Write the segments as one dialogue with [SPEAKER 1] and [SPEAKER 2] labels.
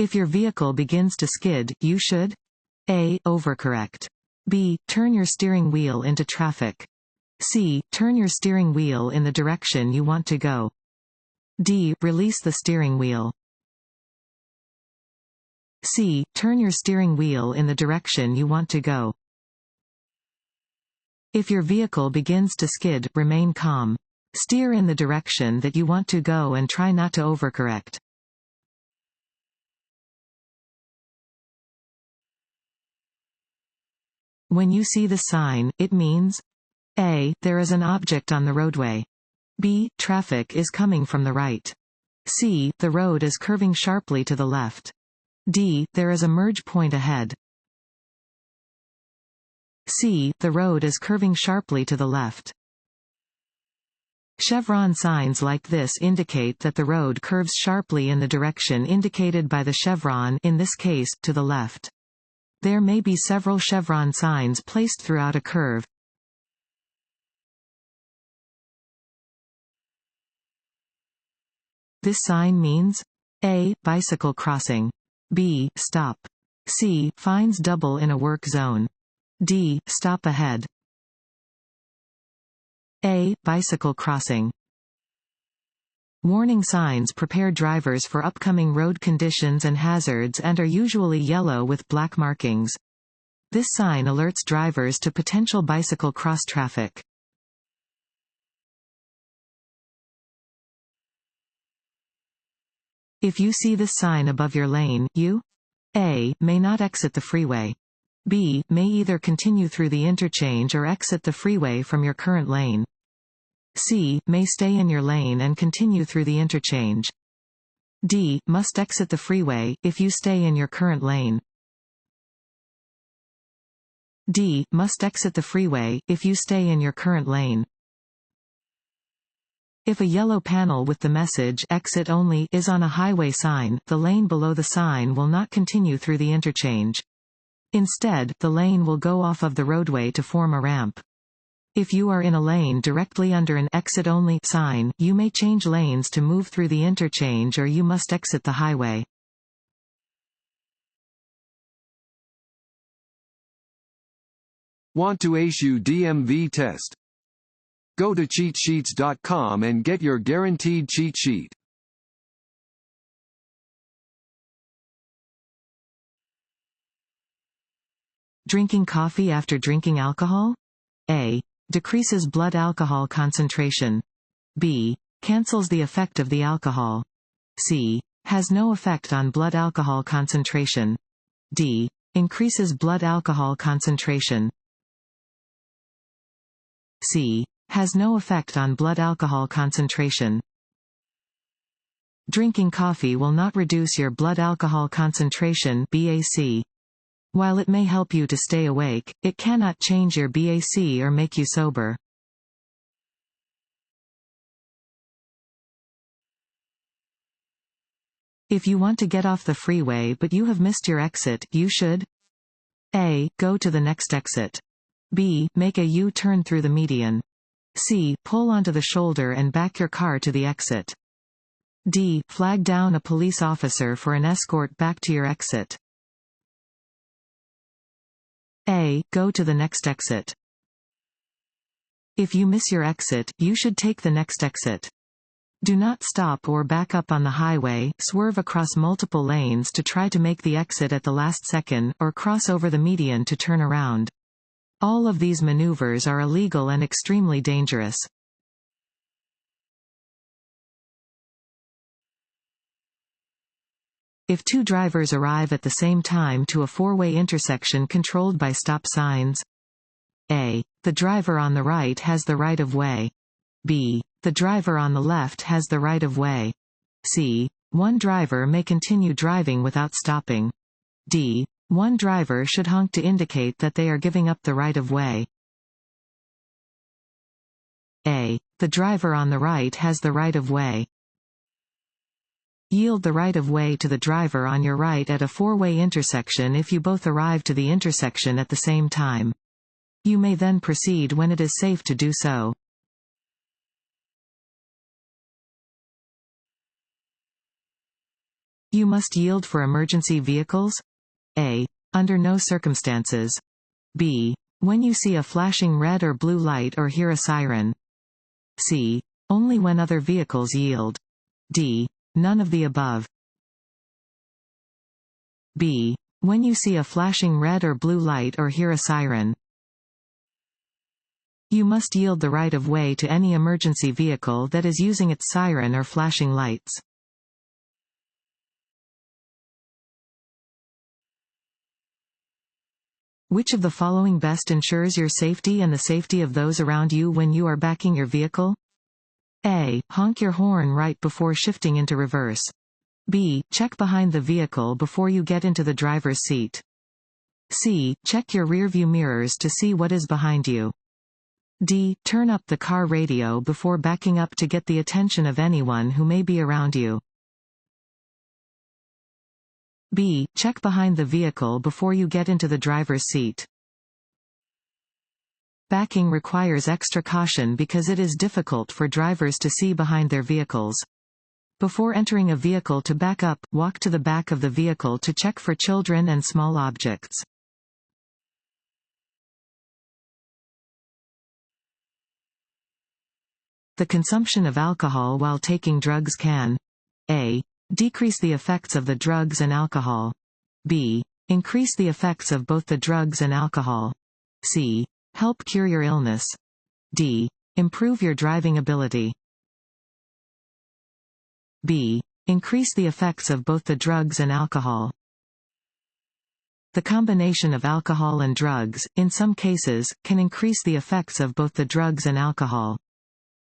[SPEAKER 1] If your vehicle begins to skid, you should A. Overcorrect. B. Turn your steering wheel into traffic. C. Turn your steering wheel in the direction you want to go. D. Release the steering wheel. C. Turn your steering wheel in the direction you want to go. If your vehicle begins to skid, remain calm. Steer in the direction that you want to go and try not to overcorrect. When you see the sign, it means A. There is an object on the roadway. B. Traffic is coming from the right. C. The road is curving sharply to the left. D. There is a merge point ahead. C. The road is curving sharply to the left. Chevron signs like this indicate that the road curves sharply in the direction indicated by the chevron, in this case, to the left. There may be several chevron signs placed throughout a curve. This sign means A. Bicycle crossing. B. Stop. C. Fines double in a work zone. D. Stop ahead. A. Bicycle crossing. Warning signs prepare drivers for upcoming road conditions and hazards and are usually yellow with black markings. This sign alerts drivers to potential bicycle cross traffic. If you see this sign above your lane, you A. May not exit the freeway. B. May either continue through the interchange or exit the freeway from your current lane. C. May stay in your lane and continue through the interchange. D. Must exit the freeway, if you stay in your current lane. D. Must exit the freeway, if you stay in your current lane. If a yellow panel with the message "Exit Only" is on a highway sign, the lane below the sign will not continue through the interchange. Instead, the lane will go off of the roadway to form a ramp. If you are in a lane directly under an "Exit Only" sign, you may change lanes to move through the interchange or you must exit the highway.
[SPEAKER 2] Want to ace your DMV test? Go to cheatsheets.com and get your guaranteed cheat sheet.
[SPEAKER 1] Drinking coffee after drinking alcohol? A. Decreases blood alcohol concentration. B. Cancels the effect of the alcohol. C. Has no effect on blood alcohol concentration. D. Increases blood alcohol concentration. C. Has no effect on blood alcohol concentration. Drinking coffee will not reduce your blood alcohol concentration (BAC). While it may help you to stay awake, it cannot change your BAC or make you sober. If you want to get off the freeway but you have missed your exit, you should A. Go to the next exit. B. Make a U-turn through the median. C. Pull onto the shoulder and back your car to the exit. D. Flag down a police officer for an escort back to your exit. A. Go to the next exit. If you miss your exit, you should take the next exit. Do not stop or back up on the highway, swerve across multiple lanes to try to make the exit at the last second, or cross over the median to turn around. All of these maneuvers are illegal and extremely dangerous. If two drivers arrive at the same time to a four-way intersection controlled by stop signs, A. The driver on the right has the right of way. B. The driver on the left has the right of way. C. One driver may continue driving without stopping. D. One driver should honk to indicate that they are giving up the right of way. A. The driver on the right has the right of way. Yield the right of way to the driver on your right at a four-way intersection if you both arrive to the intersection at the same time. You may then proceed when it is safe to do so. You must yield for emergency vehicles? A. Under no circumstances. B. When you see a flashing red or blue light or hear a siren. C. Only when other vehicles yield. D. None of the above. B. When you see a flashing red or blue light or hear a siren. You must yield the right of way to any emergency vehicle that is using its siren or flashing lights. Which of the following best ensures your safety and the safety of those around you when you are backing your vehicle? A. Honk your horn right before shifting into reverse. B. Check behind the vehicle before you get into the driver's seat. C. Check your rearview mirrors to see what is behind you. D. Turn up the car radio before backing up to get the attention of anyone who may be around you. B. Check behind the vehicle before you get into the driver's seat. Backing requires extra caution because it is difficult for drivers to see behind their vehicles. Before entering a vehicle to back up, walk to the back of the vehicle to check for children and small objects. The consumption of alcohol while taking drugs can A. Decrease the effects of the drugs and alcohol. B. Increase the effects of both the drugs and alcohol. C. Help cure your illness. D. Improve your driving ability. B. Increase the effects of both the drugs and alcohol. The combination of alcohol and drugs, in some cases, can increase the effects of both the drugs and alcohol.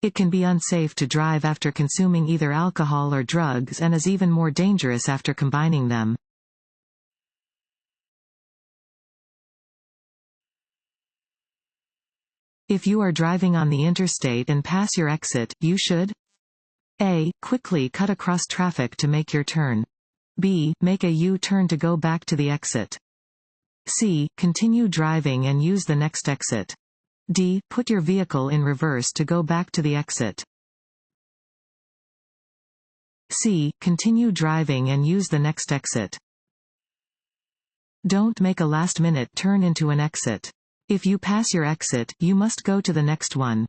[SPEAKER 1] It can be unsafe to drive after consuming either alcohol or drugs and is even more dangerous after combining them. If you are driving on the interstate and pass your exit, you should A. Quickly cut across traffic to make your turn. B. Make a U-turn to go back to the exit. C. Continue driving and use the next exit. D. Put your vehicle in reverse to go back to the exit. C. Continue driving and use the next exit. Don't make a last-minute turn into an exit. If you pass your exit, you must go to the next one.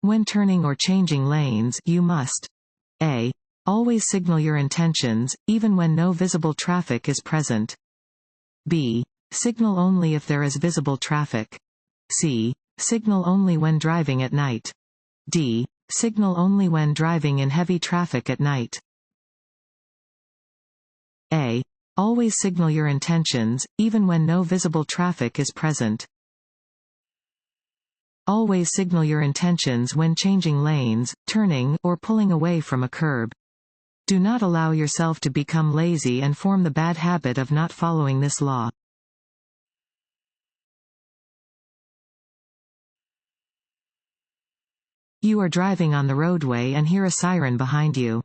[SPEAKER 1] When turning or changing lanes, you must A. Always signal your intentions, even when no visible traffic is present. B. Signal only if there is visible traffic. C. Signal only when driving at night. D. Signal only when driving in heavy traffic at night. A. Always signal your intentions, even when no visible traffic is present. Always signal your intentions when changing lanes, turning, or pulling away from a curb. Do not allow yourself to become lazy and form the bad habit of not following this law. You are driving on the roadway and hear a siren behind you.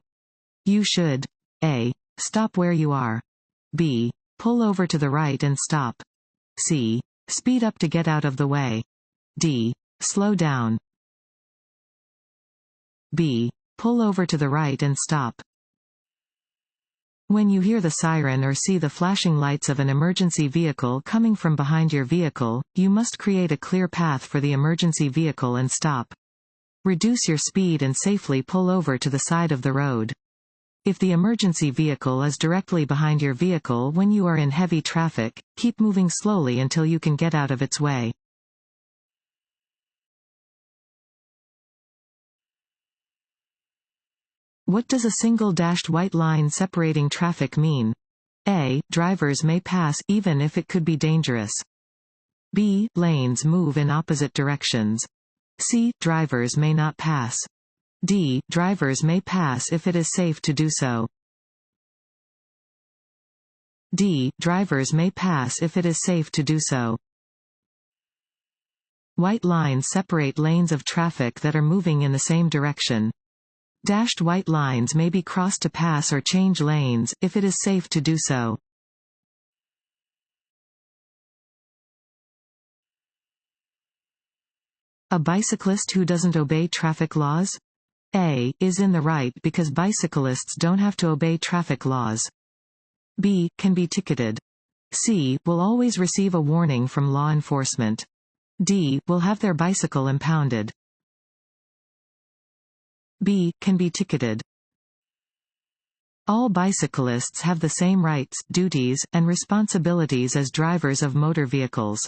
[SPEAKER 1] You should A. Stop where you are. B. Pull over to the right and stop. C. Speed up to get out of the way. D. Slow down. B. Pull over to the right and stop. When you hear the siren or see the flashing lights of an emergency vehicle coming from behind your vehicle, you must create a clear path for the emergency vehicle and stop. Reduce your speed and safely pull over to the side of the road. If the emergency vehicle is directly behind your vehicle when you are in heavy traffic, keep moving slowly until you can get out of its way. What does a single dashed white line separating traffic mean? A. Drivers may pass even if it could be dangerous. B. Lanes move in opposite directions. C. Drivers may not pass. D. Drivers may pass if it is safe to do so. D. Drivers may pass if it is safe to do so. White lines separate lanes of traffic that are moving in the same direction. Dashed white lines may be crossed to pass or change lanes, if it is safe to do so. A bicyclist who doesn't obey traffic laws? A. Is in the right because bicyclists don't have to obey traffic laws. B. Can be ticketed. C. Will always receive a warning from law enforcement. D. Will have their bicycle impounded. B. Can be ticketed. All bicyclists have the same rights, duties, and responsibilities as drivers of motor vehicles.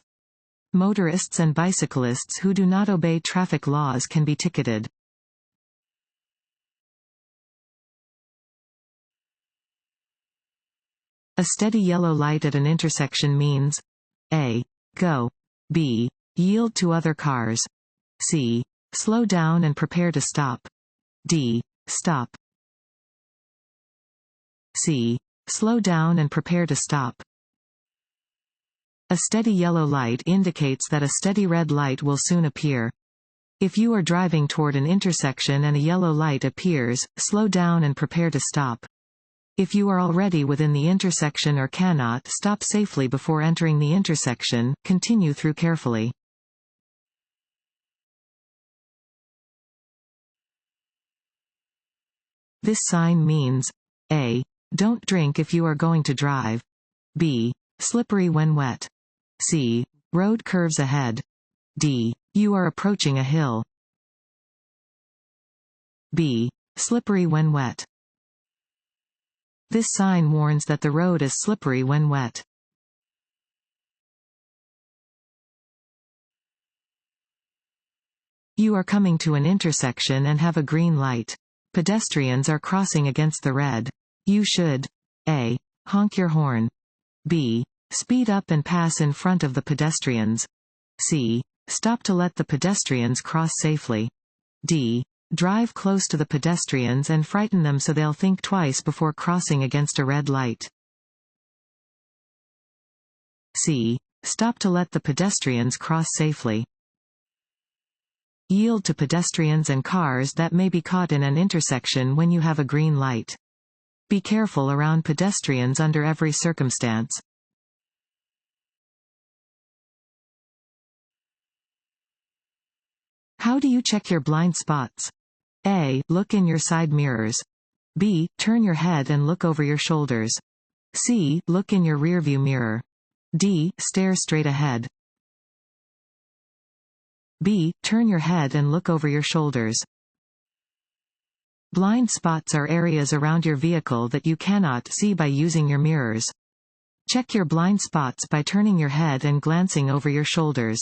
[SPEAKER 1] Motorists and bicyclists who do not obey traffic laws can be ticketed. A steady yellow light at an intersection means A. Go. B. Yield to other cars. C. Slow down and prepare to stop. D. Stop. C. Slow down and prepare to stop. A steady yellow light indicates that a steady red light will soon appear. If you are driving toward an intersection and a yellow light appears, slow down and prepare to stop. If you are already within the intersection or cannot stop safely before entering the intersection, continue through carefully. This sign means A. Don't drink if you are going to drive. B. Slippery when wet. C. Road curves ahead. D. You are approaching a hill. B. Slippery when wet. This sign warns that the road is slippery when wet. You are coming to an intersection and have a green light. Pedestrians are crossing against the red. You should A. Honk your horn. B. Speed up and pass in front of the pedestrians. C. Stop to let the pedestrians cross safely. D. Drive close to the pedestrians and frighten them so they'll think twice before crossing against a red light. C. Stop to let the pedestrians cross safely. Yield to pedestrians and cars that may be caught in an intersection when you have a green light. Be careful around pedestrians under every circumstance. How do you check your blind spots? A. Look in your side mirrors. B. Turn your head and look over your shoulders. C. Look in your rearview mirror. D. Stare straight ahead. B. Turn your head and look over your shoulders. Blind spots are areas around your vehicle that you cannot see by using your mirrors. Check your blind spots by turning your head and glancing over your shoulders.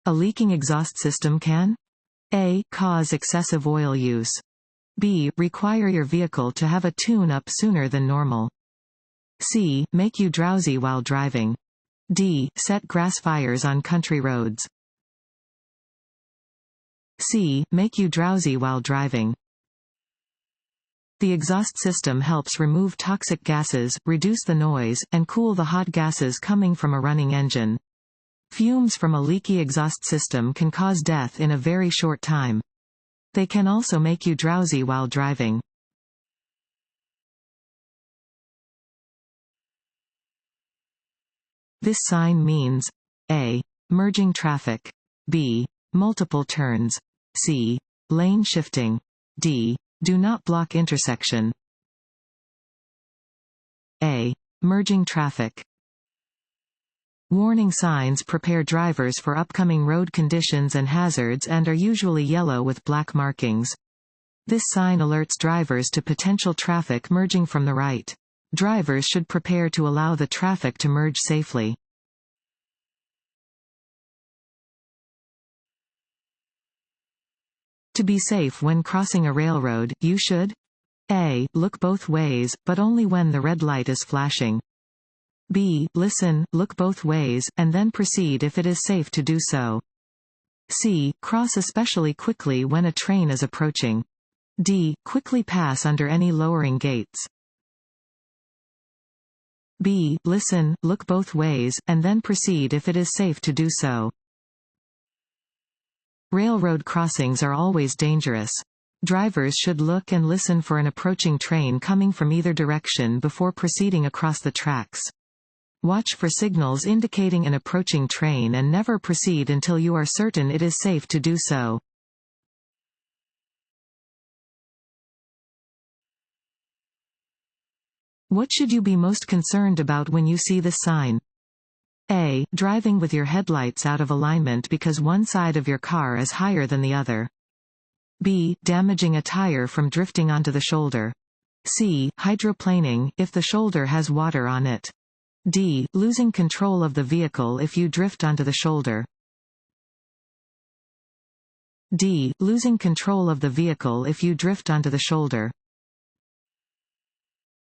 [SPEAKER 1] A leaking exhaust system can A. Cause excessive oil use. B. Require your vehicle to have a tune-up sooner than normal. C. Make you drowsy while driving. D. Set grass fires on country roads. C. Make you drowsy while driving. The exhaust system helps remove toxic gases, reduce the noise, and cool the hot gases coming from a running engine. Fumes from a leaky exhaust system can cause death in a very short time. They can also make you drowsy while driving. This sign means A. Merging traffic. B. Multiple turns. C. Lane shifting. D. Do not block intersection. A. Merging traffic. Warning signs prepare drivers for upcoming road conditions and hazards and are usually yellow with black markings. This sign alerts drivers to potential traffic merging from the right. Drivers should prepare to allow the traffic to merge safely. To be safe when crossing a railroad, you should A. Look both ways, but only when the red light is flashing. B. Listen, look both ways, and then proceed if it is safe to do so. C. Cross especially quickly when a train is approaching. D. Quickly pass under any lowering gates. B. Listen, look both ways, and then proceed if it is safe to do so. Railroad crossings are always dangerous. Drivers should look and listen for an approaching train coming from either direction before proceeding across the tracks. Watch for signals indicating an approaching train and never proceed until you are certain it is safe to do so. What should you be most concerned about when you see this sign? A. Driving with your headlights out of alignment because one side of your car is higher than the other. B. Damaging a tire from drifting onto the shoulder. C. Hydroplaning, if the shoulder has water on it. D. Losing control of the vehicle if you drift onto the shoulder. D. Losing control of the vehicle if you drift onto the shoulder.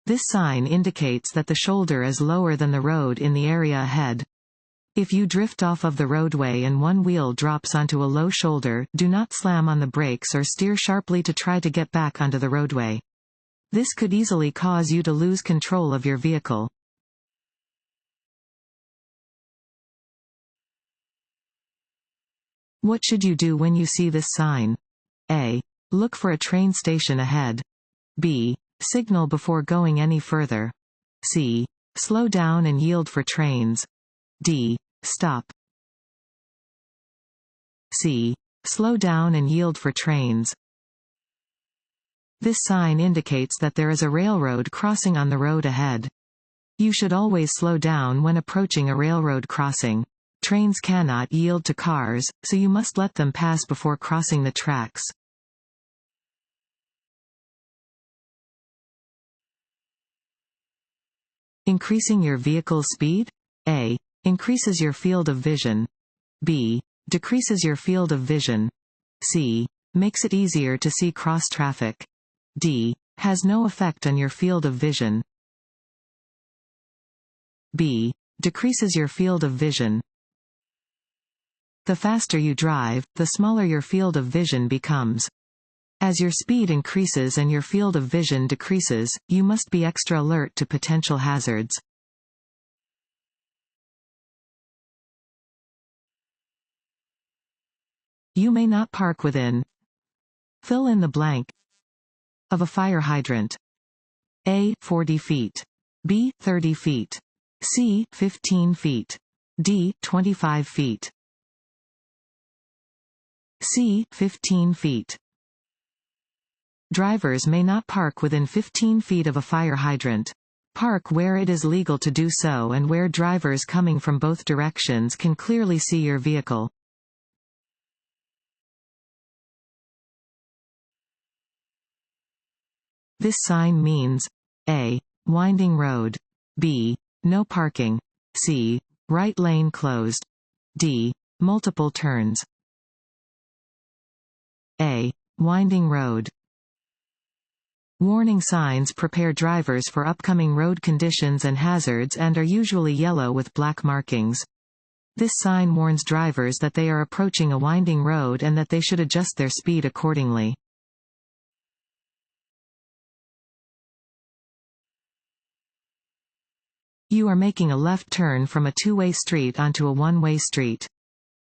[SPEAKER 1] This sign indicates that the shoulder is lower than the road in the area ahead. If you drift off of the roadway and one wheel drops onto a low shoulder, do not slam on the brakes or steer sharply to try to get back onto the roadway. This could easily cause you to lose control of your vehicle. What should you do when you see this sign? A. Look for a train station ahead. B. Signal before going any further. C. Slow down and yield for trains. D. Stop. C. Slow down and yield for trains. This sign indicates that there is a railroad crossing on the road ahead. You should always slow down when approaching a railroad crossing. Trains cannot yield to cars, so you must let them pass before crossing the tracks. Increasing your vehicle's speed? A. Increases your field of vision. B. Decreases your field of vision. C. Makes it easier to see cross traffic. D. Has no effect on your field of vision. B. Decreases your field of vision. The faster you drive, the smaller your field of vision becomes. As your speed increases and your field of vision decreases, you must be extra alert to potential hazards. You may not park within. Fill in the blank. Of a fire hydrant. A. 40 feet. B. 30 feet. C. 15 feet. D. 25 feet. C. 15 feet. Drivers may not park within 15 feet of a fire hydrant. Park where it is legal to do so and where drivers coming from both directions can clearly see your vehicle. This sign means A. Winding road. B. No parking. C. Right lane closed. D. Multiple turns. A. Winding road. Warning signs prepare drivers for upcoming road conditions and hazards and are usually yellow with black markings. This sign warns drivers that they are approaching a winding road and that they should adjust their speed accordingly. You are making a left turn from a two-way street onto a one-way street.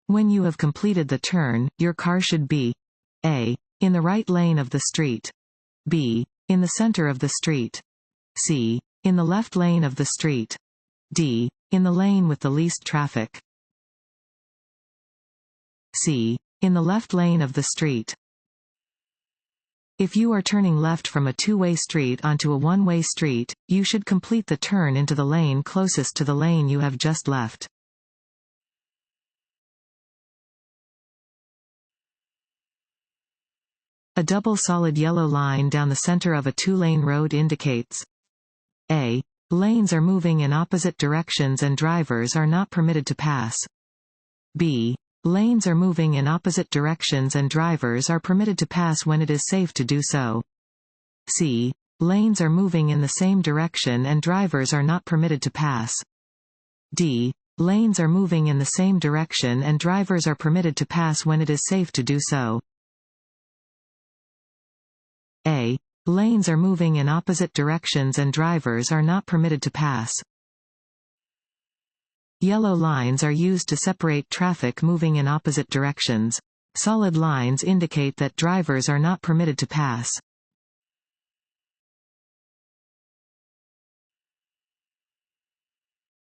[SPEAKER 1] When you have completed the turn, your car should be A. In the right lane of the street. B. In the center of the street. C. In the left lane of the street. D. In the lane with the least traffic. C. In the left lane of the street. If you are turning left from a two-way street onto a one-way street, you should complete the turn into the lane closest to the lane you have just left. A double solid yellow line down the center of a two-lane road indicates A. Lanes are moving in opposite directions and drivers are not permitted to pass. B. Lanes are moving in opposite directions and drivers are permitted to pass when it is safe to do so. C. Lanes are moving in the same direction and drivers are not permitted to pass. D. Lanes are moving in the same direction and drivers are permitted to pass when it is safe to do so. A. Lanes are moving in opposite directions and drivers are not permitted to pass. Yellow lines are used to separate traffic moving in opposite directions. Solid lines indicate that drivers are not permitted to pass.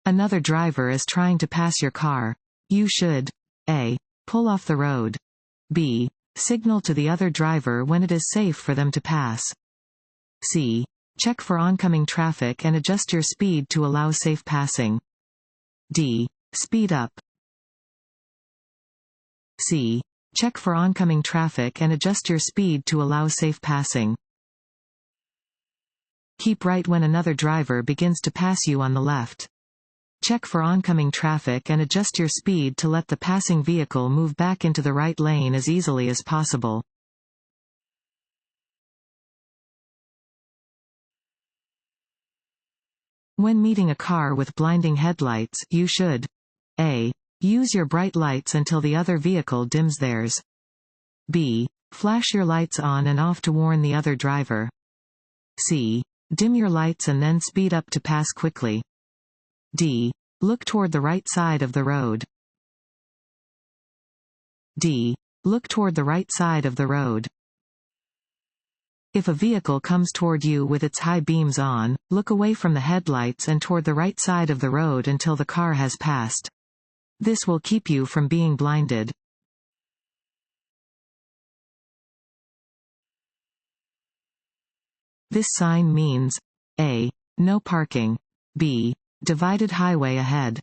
[SPEAKER 1] Another driver is trying to pass your car. You should A. Pull off the road. B. Signal to the other driver when it is safe for them to pass. C. Check for oncoming traffic and adjust your speed to allow safe passing. D. Speed up. C. Check for oncoming traffic and adjust your speed to allow safe passing. Keep right when another driver begins to pass you on the left. Check for oncoming traffic and adjust your speed to let the passing vehicle move back into the right lane as easily as possible. When meeting a car with blinding headlights, you should A. Use your bright lights until the other vehicle dims theirs. B. Flash your lights on and off to warn the other driver. C. Dim your lights and then speed up to pass quickly. D. Look toward the right side of the road. D. Look toward the right side of the road. If a vehicle comes toward you with its high beams on, look away from the headlights and toward the right side of the road until the car has passed. This will keep you from being blinded. This sign means A. No parking. B. Divided highway ahead.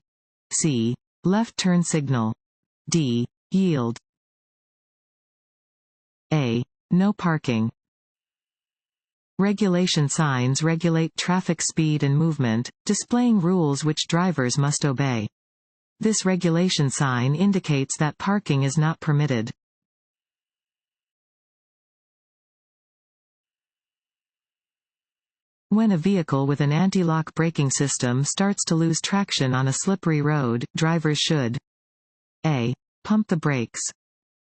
[SPEAKER 1] C. Left turn signal. D. Yield. A. No parking. Regulation signs regulate traffic speed and movement, displaying rules which drivers must obey. This regulation sign indicates that parking is not permitted. When a vehicle with an anti-lock braking system starts to lose traction on a slippery road, drivers should A. Pump the brakes.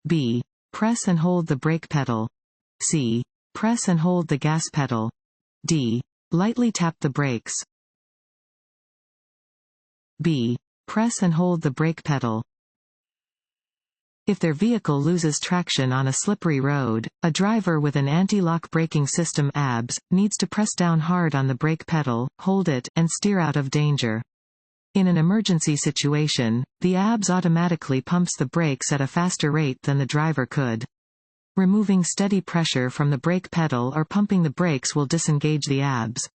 [SPEAKER 1] B. Press and hold the brake pedal. C. Press and hold the gas pedal. D. Lightly tap the brakes. B. Press and hold the brake pedal. If their vehicle loses traction on a slippery road, a driver with an anti-lock braking system (ABS) needs to press down hard on the brake pedal, hold it, and steer out of danger. In an emergency situation, the ABS automatically pumps the brakes at a faster rate than the driver could. Removing steady pressure from the brake pedal or pumping the brakes will disengage the ABS.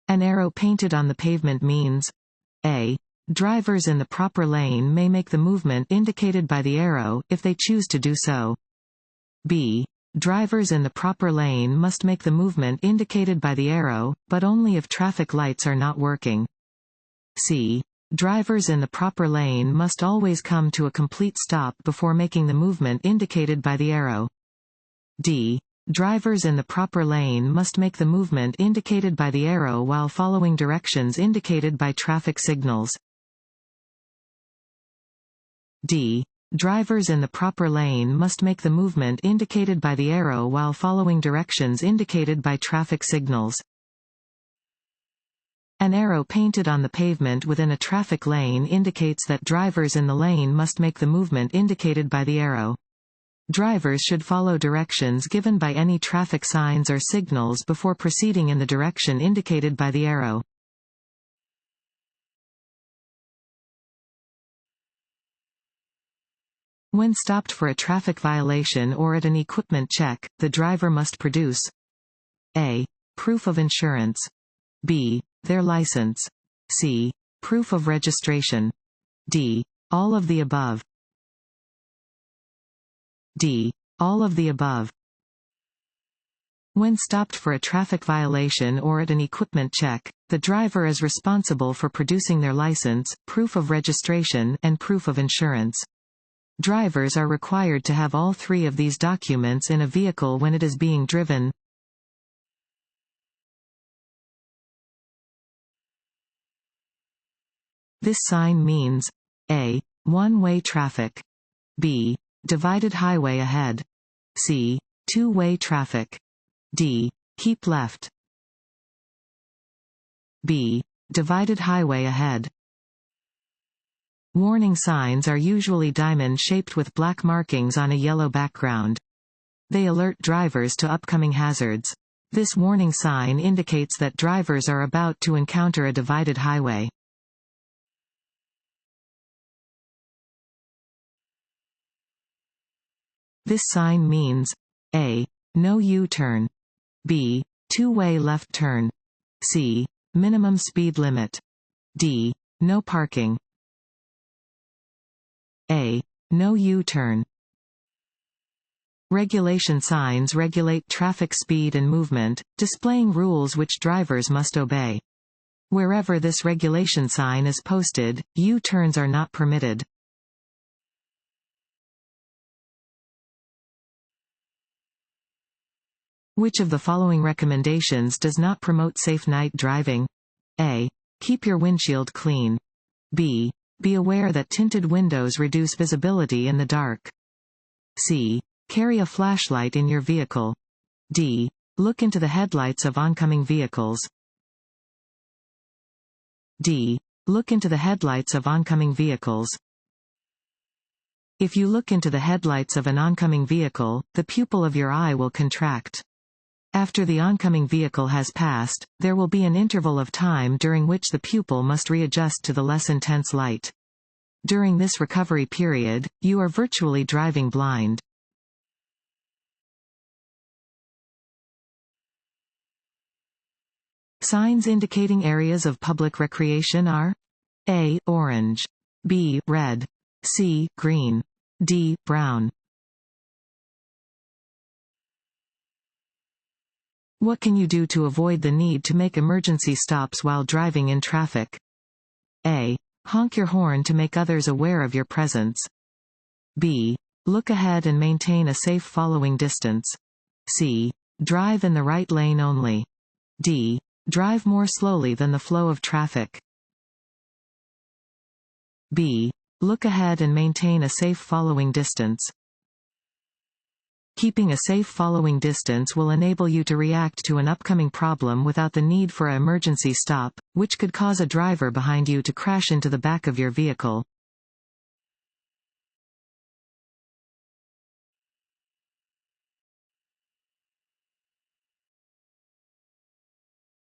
[SPEAKER 1] An arrow painted on the pavement means A. Drivers in the proper lane may make the movement indicated by the arrow, if they choose to do so. B. Drivers in the proper lane must make the movement indicated by the arrow, but only if traffic lights are not working. C. Drivers in the proper lane must always come to a complete stop before making the movement indicated by the arrow. D. Drivers in the proper lane must make the movement indicated by the arrow while following directions indicated by traffic signals. D. Drivers in the proper lane must make the movement indicated by the arrow while following directions indicated by traffic signals. An arrow painted on the pavement within a traffic lane indicates that drivers in the lane must make the movement indicated by the arrow. Drivers should follow directions given by any traffic signs or signals before proceeding in the direction indicated by the arrow. When stopped for a traffic violation or at an equipment check, the driver must produce A. Proof of insurance. B. Their license. C. Proof of registration. D. All of the above. D. All of the above. When stopped for a traffic violation or at an equipment check, the driver is responsible for producing their license, proof of registration, and proof of insurance. Drivers are required to have all three of these documents in a vehicle when it is being driven. This sign means A. One-way traffic. B. Divided highway ahead. C. Two-way traffic. D. Keep left. B. Divided highway ahead. Warning signs are usually diamond-shaped with black markings on a yellow background. They alert drivers to upcoming hazards. This warning sign indicates that drivers are about to encounter a divided highway. This sign means A. No U-turn, B. Two-way left turn, C. Minimum speed limit, D. No parking. A. No U-turn. Regulation signs regulate traffic speed and movement, displaying rules which drivers must obey. Wherever this regulation sign is posted, U-turns are not permitted. Which of the following recommendations does not promote safe night driving? A. Keep your windshield clean. B. Be aware that tinted windows reduce visibility in the dark. C. Carry a flashlight in your vehicle. D. Look into the headlights of oncoming vehicles. D. Look into the headlights of oncoming vehicles. If you look into the headlights of an oncoming vehicle, the pupil of your eye will contract. After the oncoming vehicle has passed, there will be an interval of time during which the pupil must readjust to the less intense light. During this recovery period, you are virtually driving blind. Signs indicating areas of public recreation are A. Orange, B. Red, C. Green, D. Brown. What can you do to avoid the need to make emergency stops while driving in traffic? A. Honk your horn to make others aware of your presence. B. Look ahead and maintain a safe following distance. C. Drive in the right lane only. D. Drive more slowly than the flow of traffic. B. Look ahead and maintain a safe following distance. Keeping a safe following distance will enable you to react to an upcoming problem without the need for an emergency stop, which could cause a driver behind you to crash into the back of your vehicle.